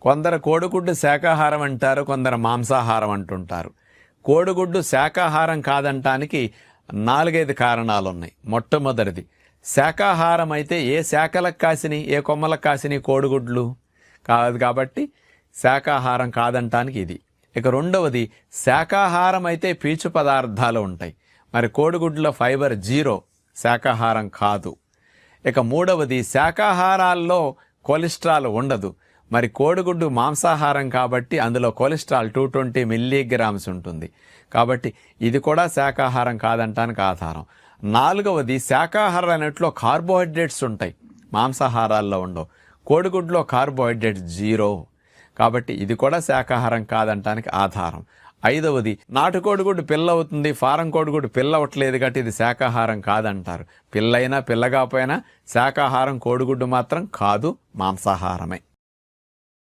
కొందరు కోడిగుడ్డు శాకాహారం అంటారు, కొందరు మాంసాహారం అంటుంటారు. కోడిగుడ్డు శాకాహారం కాదంటానికి 4-5 కారణాలు ఉన్నాయి. మొట్టమొదటిది, శాకాహారం అయితే ఏ శాఖలకు కాసిని, ఏ కొమ్మలకు కాసిని కోడిగుడ్లు కాదు కాబట్టి శాకాహారం కాదంటానికి ఇది. ఇక రెండవది, శాకాహారం అయితే పీచు పదార్థాలు ఉంటాయి, మరి కోడిగుడ్లో ఫైబర్ 0, శాకాహారం కాదు. ఇక మూడవది, శాకాహారాల్లో కొలెస్ట్రాల్ ఉండదు, మరి కోడిగుడ్డు మాంసాహారం కాబట్టి అందులో కొలెస్ట్రాల్ 220 మిల్లీగ్రామ్స్ ఉంటుంది, కాబట్టి ఇది కూడా శాకాహారం కాదంటానికి ఆధారం. నాలుగవది, శాకాహారం అన్నిట్లో కార్బోహైడ్రేట్స్ ఉంటాయి, మాంసాహారాల్లో ఉండవు. కోడిగుడ్లో కార్బోహైడ్రేట్స్ 0, కాబట్టి ఇది కూడా శాకాహారం కాదంటానికి ఆధారం. ఐదవది, నాటుకోడిగుడ్డు పిల్ల అవుతుంది, ఫారం కోడిగుడ్డు పిల్ల అవ్వట్లేదు కాబట్టి ఇది శాకాహారం కాదంటారు. పిల్లైనా పిల్లగా పోయినా శాకాహారం కోడిగుడ్డు మాత్రం కాదు, మాంసాహారమే.